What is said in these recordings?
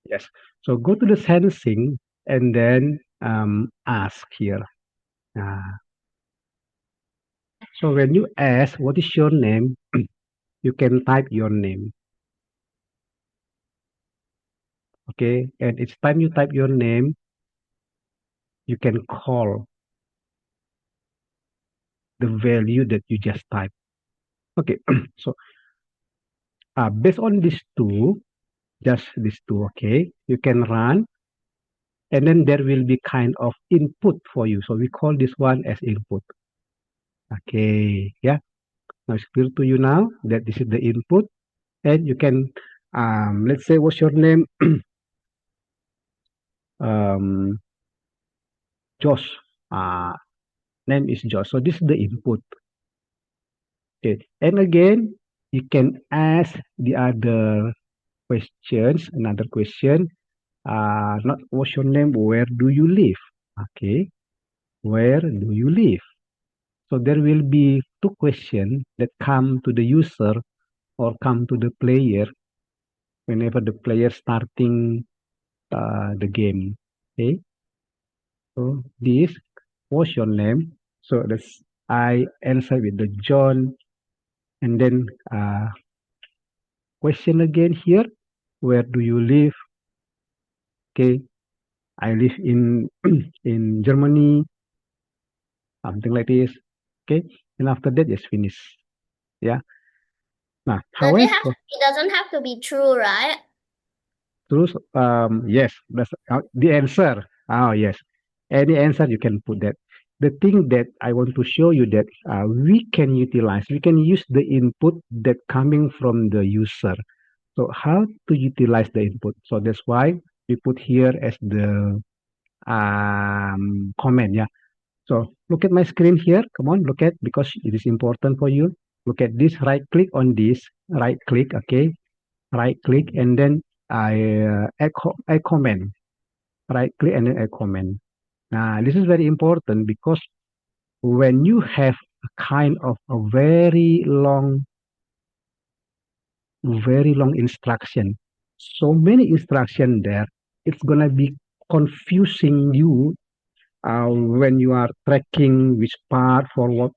Yes. So go to the sensing and then ask here. So when you ask what is your name, you can type your name. Okay. And each time you type your name, you can call the value that you just typed. Okay. So based on these two, just these two, okay, you can run and then there will be kind of input for you. So we call this one as input. Okay. Yeah. Now it's clear to you now that this is the input and you can, let's say, what's your name? um, Josh. Uh, Name is Josh. So this is the input. Okay. And again, you can ask the other questions, another question. Not what's your name, where do you live? Okay. Where do you live? So there will be two questions that come to the user or come to the player whenever the player starting the game. Okay. So this, what's your name? So that's I answer with the John and then question again here. Where do you live? Okay, I live in in Germany, something like this. Okay, and after that, just finish. Yeah. Now, Does it however, it doesn't have to be true, right? truth, yes, that's the answer. Oh, yes, any answer you can put that. The thing that I want to show you that we can use the input that coming from the user. So how to utilize the input? So that's why we put here as the comment. Yeah. So look at my screen here. Come on, look at because it is important for you. Look at this. Right click on this. Right click. Okay. Right click and then I comment. Right click and then I comment. Now this is very important because when you have a kind of a very long instruction, so many instruction there, it's gonna be confusing you when you are tracking which part for what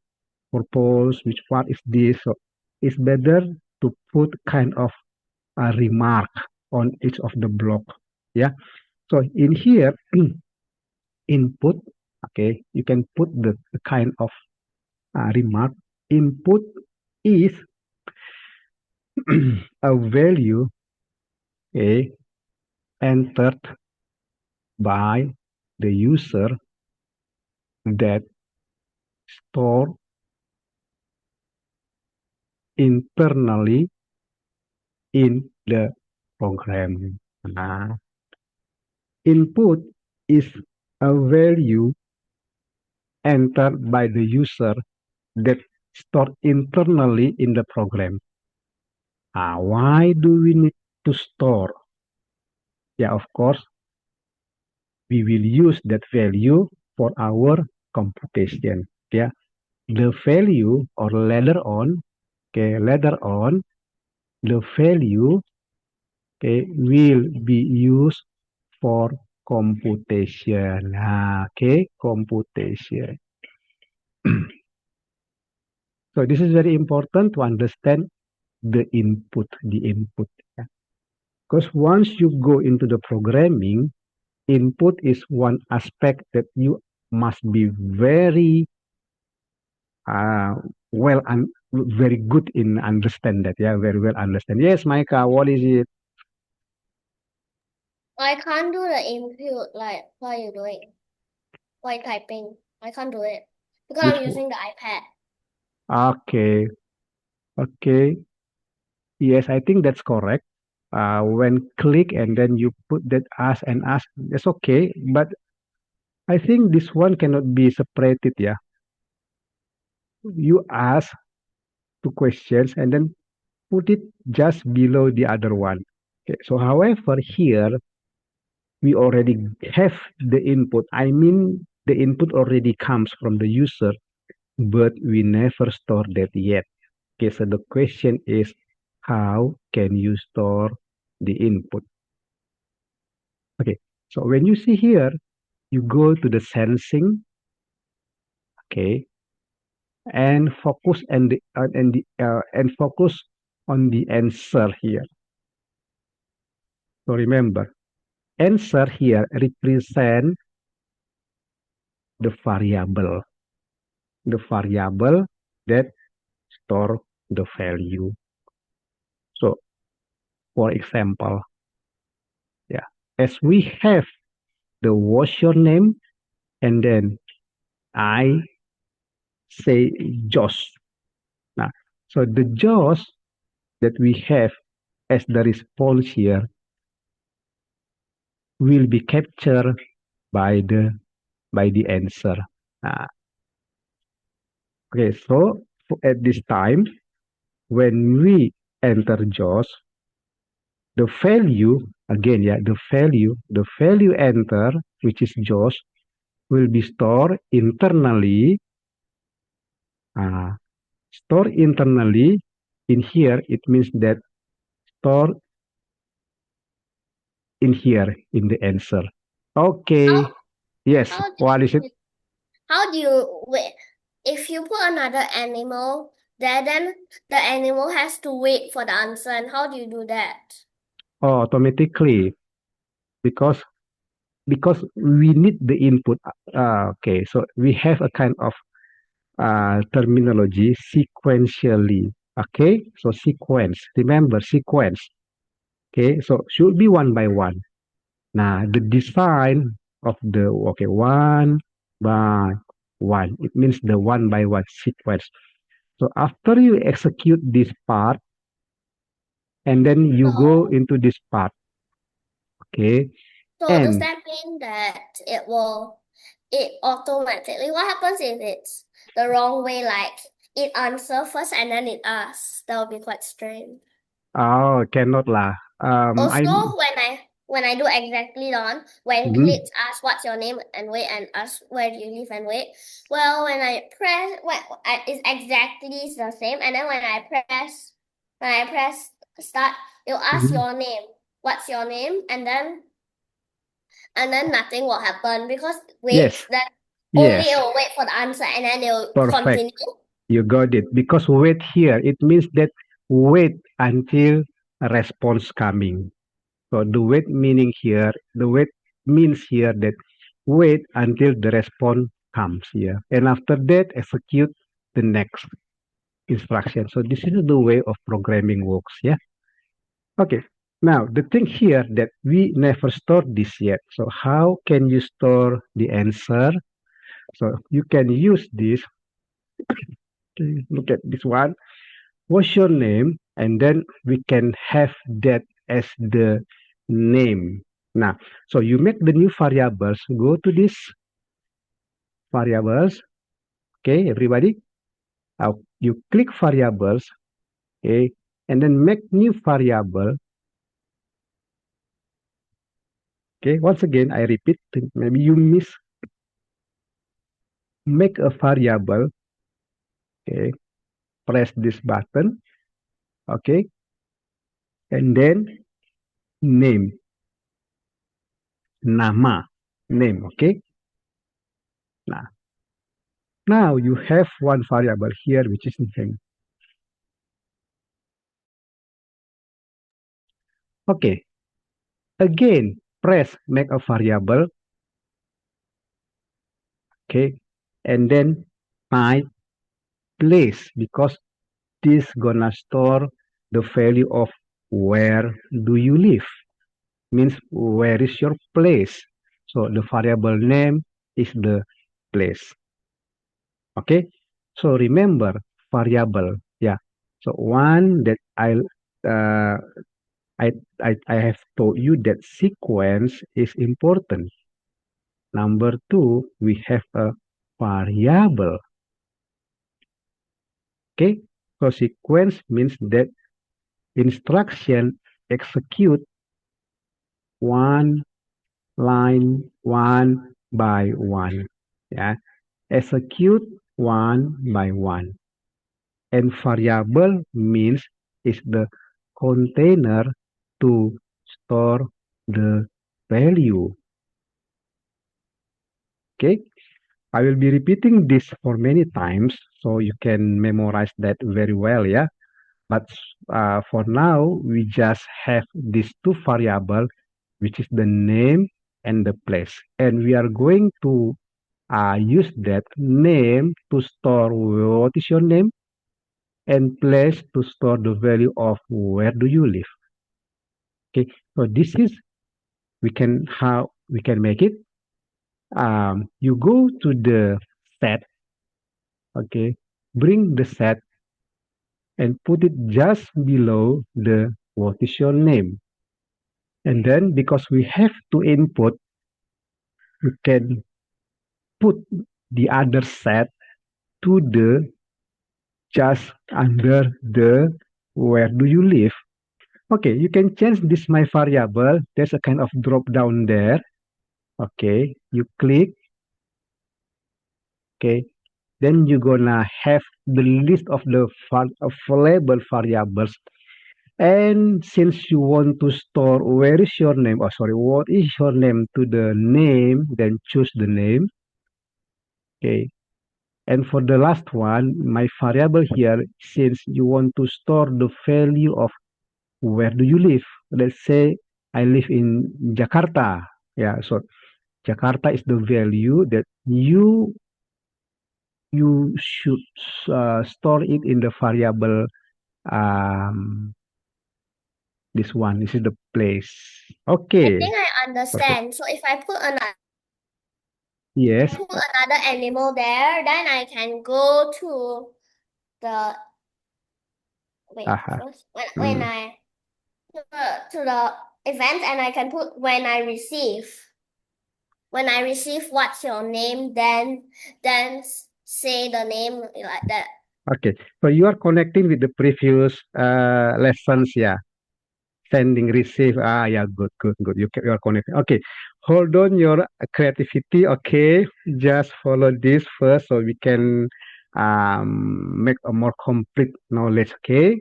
purpose, which part is this. So it's better to put kind of a remark on each of the block. Yeah. So in here, input, okay, you can put the kind of remark. Input is a value, okay, entered by the user that store internally in the program. Nah, input is a value entered by the user that stored internally in the program. Why do we need to store? Yeah, of course, we will use that value for our computation. Yeah, the value or later on, okay, later on, the value, okay, will be used for computation. Okay, computation. So this is very important to understand the input. Yeah. Because once you go into the programming, input is one aspect that you must be very uh, well and very good in understand that. Yeah, very well understand. Yes, Micah, what is it? I can't do the input like while you're doing, while typing. I can't do it because Which I'm using the iPad. okay, okay. Yes, I think that's correct. When click and then you put that as and as, that's okay. But I think this one cannot be separated. Yeah, you ask two questions and then put it just below the other one. Okay. So, however, here we already have the input. I mean, the input already comes from the user, but we never store that yet. Okay, so the question is, how can you store the input? Okay, so when you see here, you go to the sensing, okay, and focus and focus on the answer here. So remember, answer here represent the variable that store the value. So, for example, yeah, as we have the what's your name, and then I say Josh. Now, so the Josh that we have as the response here will be captured by the answer. Uh, okay, so at this time, when we enter Josh, the value again, yeah, the value enter, which is Josh, will be stored internally. Uh, Store internally in here. It means that store in here in the answer. Okay. How Yes. how What is it? how do you wait? If you put another animal there, then the animal has to wait for the answer. And how do you do that? Oh, automatically because we need the input. Okay. So we have a kind of terminology sequentially. Okay. So sequence. Remember sequence. Okay. So should be one by one. Now the design of the one by one. It means the one by one sequence. So after you execute this part, and then you go So, into this part, okay? so does And that mean that it automatically, what happens if it's the wrong way, like it answer first and then it asks? That would be quite strange. oh, cannot lah. Also, I'm when I do exactly on when mhm, Glitch asks what's your name and wait and ask where do you live and wait. Well, when I press it's exactly the same, and then when I press start, it'll ask mhm. your name. What's your name? And then nothing will happen because Yes, then only yes, it will wait for the answer and then it will perfect. continue. You got it. Because wait here, it means that wait until a response coming. So the wait means here that wait until the response comes here. And after that, execute the next instruction. So this is the way of programming works, yeah? Okay. Now, the thing here that we never stored this yet. So how can you store the answer? So you can use this. Okay, look at this one. What's your name? And then we can have that as the name. Now, so you make the new variables. Go to this variables. Okay, everybody. You click variables. Okay, and then make new variable. Okay, once again, I repeat. Maybe you miss. Make a variable. Okay, press this button. Okay, and then name. Nama. Name. Okay. Now, now you have one variable here, which is name. Okay. Again, press make a variable. Okay, and then type place because this gonna store the value of where do you live. Means where is your place. So the variable name is the place. Okay, so remember variable. Yeah. So one that uh, I I have told you that sequence is important. Number two, we have a variable. Okay, so sequence means that instruction execute one line one by one. Yeah, execute one by one. And variable means is the container to store the value. Okay, I will be repeating this for many times so you can memorize that very well, yeah. But for now, we just have these two variables, which is the name and the place. And we are going to use that name to store what is your name and place to store the value of where do you live. Okay, so this is how we can make it. You go to the set, okay, bring the set and put it just below the what is your name. And then because we have to input, you can put the other set to the just under the where do you live. Okay, you can change this my variable. There's a kind of drop down there. Okay, you click. Okay, then you're gonna have the list of the available variables. And since you want to store where is your name, oh sorry, what is your name to the name, then choose the name. Okay, and for the last one, my variable here, since you want to store the value of where do you live? Let's say I live in Jakarta. Yeah, so Jakarta is the value that you should store it in the variable um, this one. This is the place. I Okay, think I perfect. understand. So if I put Yes. another animal there, then I can go to the Aha. first when Hmm. I to the event, and I can put when I receive what's your name, then say the name like that. Okay. So you are connecting with the previous lessons, yeah. Sending, receive. Ah, yeah, good, good, good. You are connecting. Okay. Hold on your creativity. Okay. Just follow this first so we can make a more complete knowledge. Okay.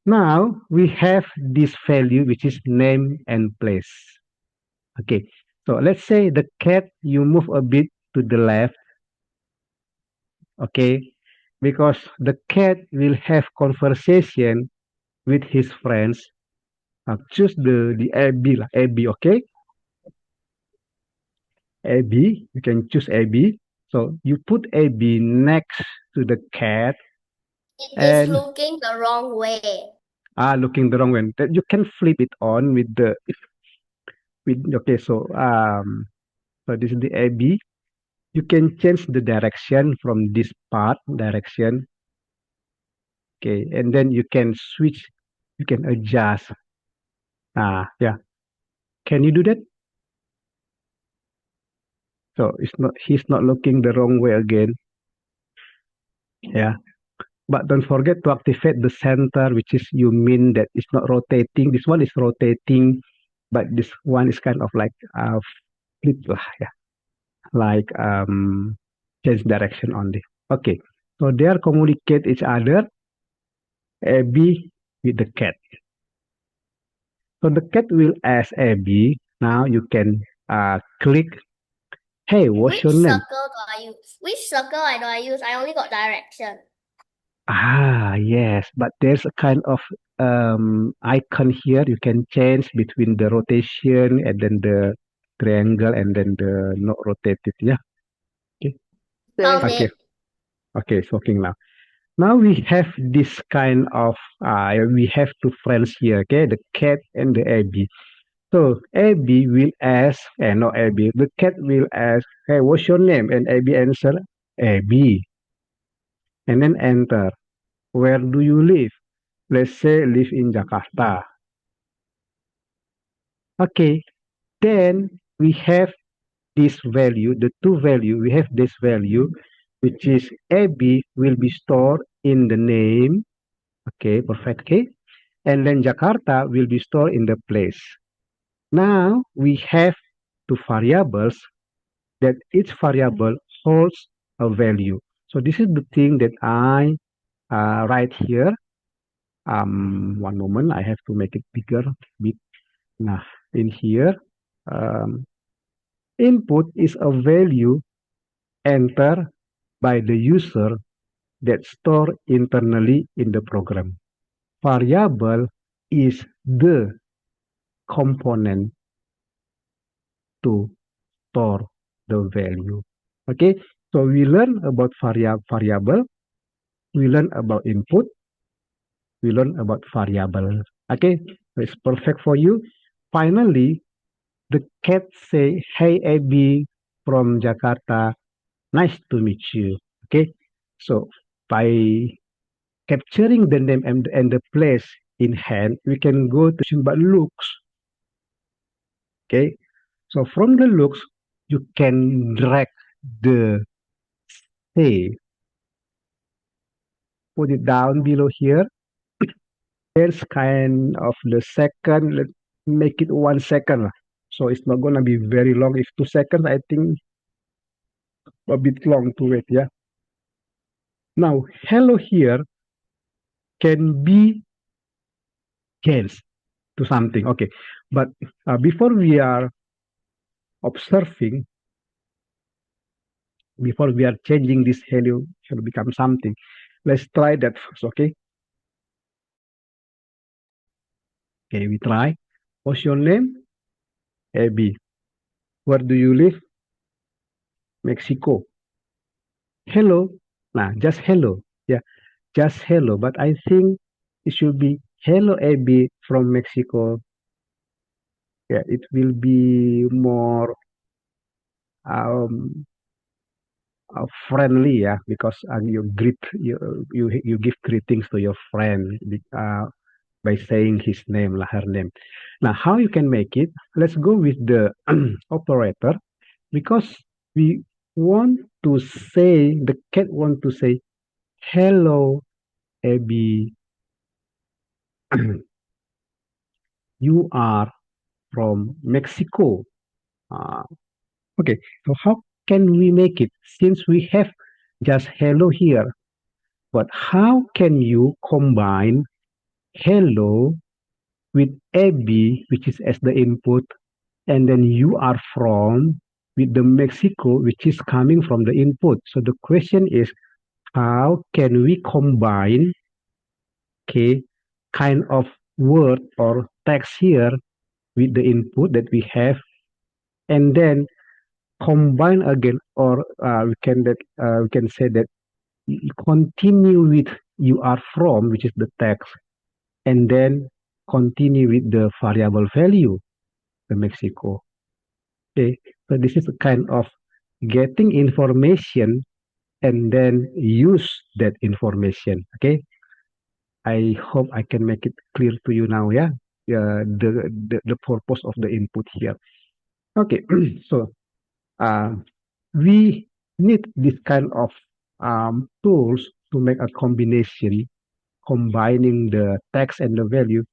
Now we have this value which is name and place. Okay. So let's say the cat, you move a bit to the left. Okay. Because the cat will have conversation with his friends. Choose the AB lah, AB, okay? AB, you can choose AB. So you put AB next to the cat It is and looking the wrong way. looking the wrong way. Then you can flip it on with the with okay. So this is the AB. You can change the direction from this part direction. Okay, and then you can switch. You can adjust. Yeah. Can you do that? So he's not looking the wrong way again. Yeah. But don't forget to activate the center, which is you mean that it's not rotating. This one is rotating, but this one is kind of like flip lah, yeah, like change direction only. Okay, so they are communicate each other. Abby with the cat. So the cat will ask Abby. Now you can click. Hey, what's Which your name? circle do I use? Which circle do I use? I only got direction. Yes, but there's a kind of icon here. You can change between the rotation and then the triangle and then the not rotated. Yeah. Okay. Found Okay. it. Okay. It's working now. Now we have this kind of we have two friends here. Okay, the cat and the Abby. So Abby will ask, and not Abby. The cat will ask, "Hey, what's your name?" And Abby answer, "Abby," and then enter. Where do you live? Let's say live in Jakarta. Okay, then we have this value, the two value, we have this value, which is AB will be stored in the name. Okay, perfect. Okay, and then Jakarta will be stored in the place. Now we have two variables that each variable holds a value. So this is the thing that I write here. One moment, I have to make it bigger. Bit. Nah, in here. Input is a value entered by the user that stored internally in the program. Variable is the component to store the value. Okay, so we learn about variable, we learn about input, we learn about variable. Okay, so it's perfect for you. Finally, the cat say, "Hey Abby from Jakarta, nice to meet you." Okay, so by capturing the name and the place in hand, we can go to but looks. Okay, so from the looks, you can drag the say, put it down below here. There's kind of the second, let's make it 1 second. So it's not gonna be very long. If 2 seconds, I think a bit long to wait, yeah. Now, hello here can be changed to something. Okay, but before we are observing, before we are changing this hello shall become something, let's try that first. Okay, okay, we try. What's your name? Abby. Where do you live? Mexico. Hello. Nah, just hello. Yeah, just hello. But I think it should be hello, Abby from Mexico. Yeah, it will be more um, friendly, yeah, because you give greetings to your friend by saying his name, lah, her name. Now, how you can make it? Let's go with the operator because we want to say the cat want to say hello, Abby. You are from Mexico. Uh, okay, so how can we make it since we have just hello here? But how can you combine hello with Abby, which is as the input, and then you are from with the Mexico, which is coming from the input? So the question is, how can we combine, okay, kind of word or text here with the input that we have, and then combine again, or we can say that you continue with you are from, which is the text, and then continue with the variable value, the Mexico. Okay, so this is a kind of getting information and then use that information. Okay, I hope I can make it clear to you now. Yeah, the purpose of the input here. Okay, so uh, we need this kind of tools to make a combination, combining the text and the value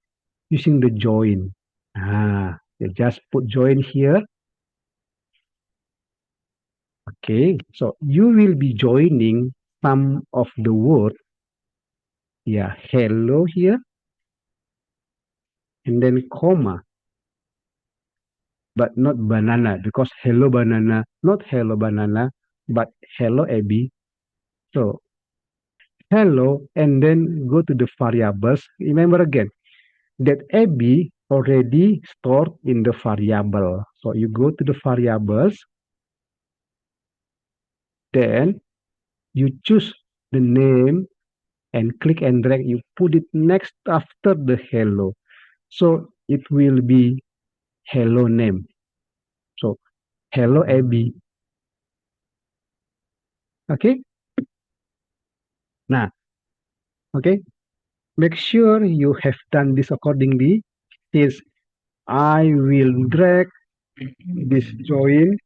using the join. You just put join here. Okay, so you will be joining some of the word. Yeah, hello here, and then comma, but not banana because hello banana, not hello banana, but hello Abby. So hello, and then go to the variables. Remember again that Abby already stored in the variable. So you go to the variables, then you choose the name and click and drag. You put it next after the hello. So it will be hello name. So hello Abby. Okay. Nah, okay. Make sure you have done this accordingly. Since I will drag this join,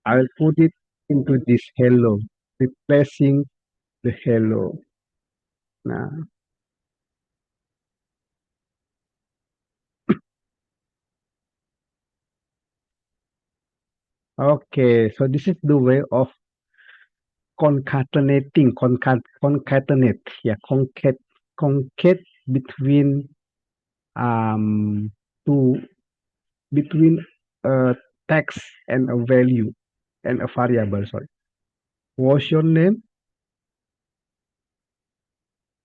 I will put it into this hello, replacing the hello. Nah, okay. So this is the way of concatenating, concatenate, yeah, concate between um two between a text and a value and a variable. Sorry. What's your name?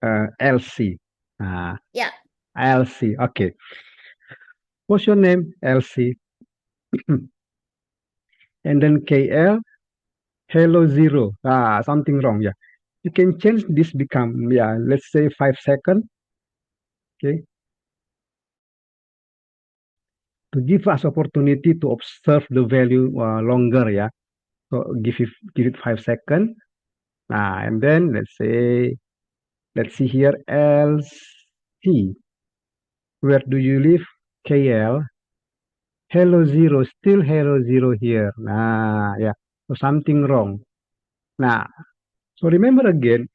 LC. Yeah. LC. Okay. What's your name? LC. And then KL. Hello zero. Something wrong. Yeah. You can change this become, yeah, let's say 5 seconds. Okay. To give us opportunity to observe the value longer. Yeah. So give it 5 seconds. And then let's see here. LC. Where do you live? KL. Hello zero. Still hello zero here. Yeah. So something wrong. Nah. So remember again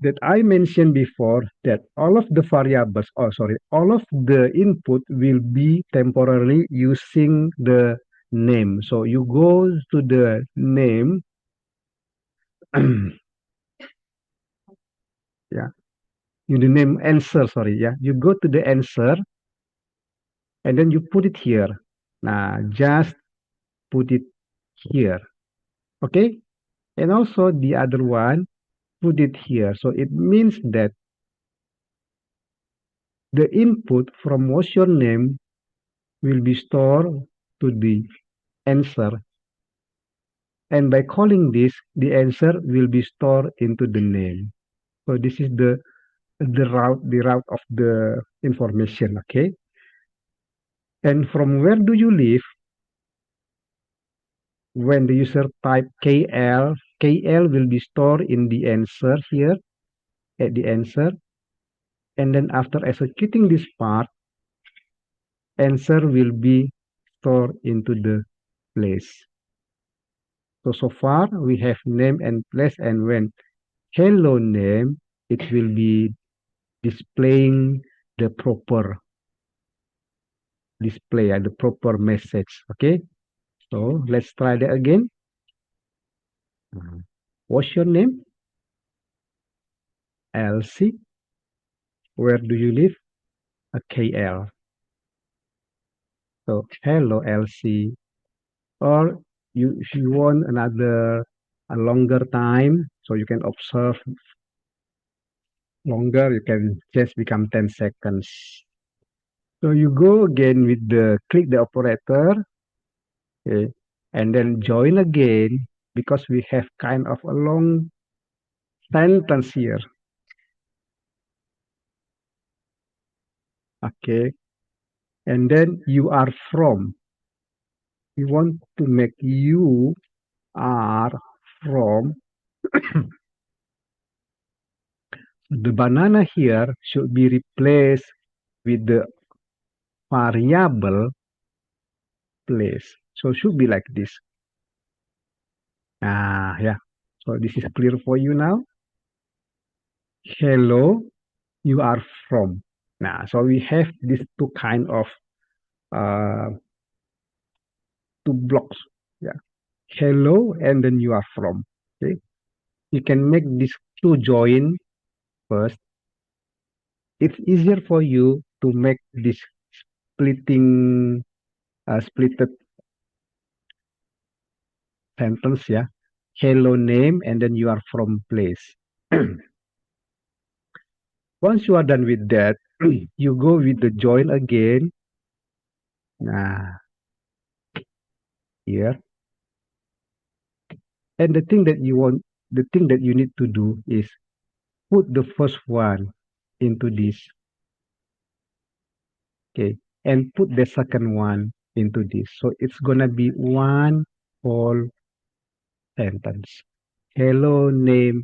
that I mentioned before that all of the variables, oh sorry, all of the input will be temporarily using the name. So you go to the name, yeah, you the name answer, sorry, yeah, you go to the answer and then you put it here. Nah, just put it here, okay? And also the other one, put it here. So it means that the input from what's your name will be stored to the answer. And by calling this, the answer will be stored into the name. So this is the route of the information, okay? And from where do you live? When the user type KL, KL will be stored in the answer here, at the answer. And then after executing this part, answer will be stored into the place. So far we have name and place, and when hello name, it will be displaying the proper display and the proper message. Okay, so let's try that again. What's your name? LC. Where do you live? KL. So hello LC. Or if you want a longer time, so you can observe longer, you can just become 10 seconds. So you go again with the click the operator, okay, and then join again because we have kind of a long sentence here. Okay, and then you are from. We want to make you are from. The banana here should be replaced with the variable place. So should be like this. Yeah. So this is clear for you now. Hello, you are from. Now, so we have these two kind of uh, two blocks. Yeah. Hello, and then you are from. Okay. You can make these two join first. It's easier for you to make this splitted sentence. Yeah. Hello name, and then you are from place. Once you are done with that, you go with the join again. Nah, here. And the thing that you need to do is put the first one into this, okay, and put the second one into this. So it's gonna be one whole sentence. Hello, name,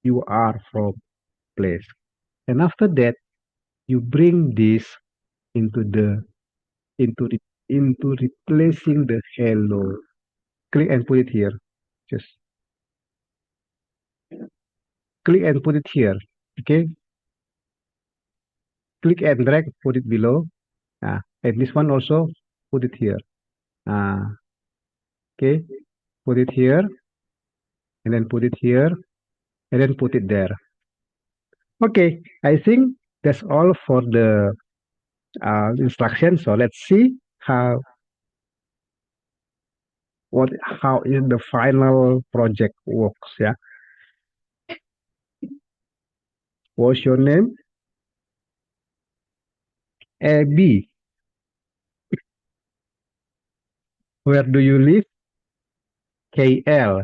you are from place. And after that, you bring this into the into re, into replacing the hello. Click and put it here. Just click and put it here. Okay. Click and drag, put it below. And this one also put it here. Okay. Put it here, and then put it here, and then put it there. Okay. I think that's all for the instructions. So let's see how what how is the final project works, yeah. What's your name? Abby. Where do you live? KL.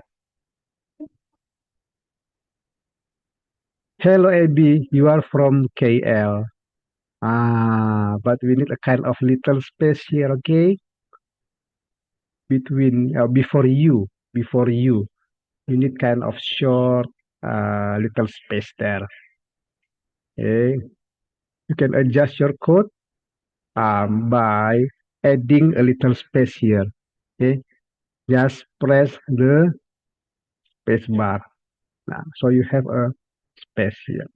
Hello, Abby. You are from KL. But we need a kind of little space here, okay? Between before you, you need kind of short, little space there. Okay, you can adjust your code by adding a little space here. Okay, just press the space bar. Now, so you have a space here.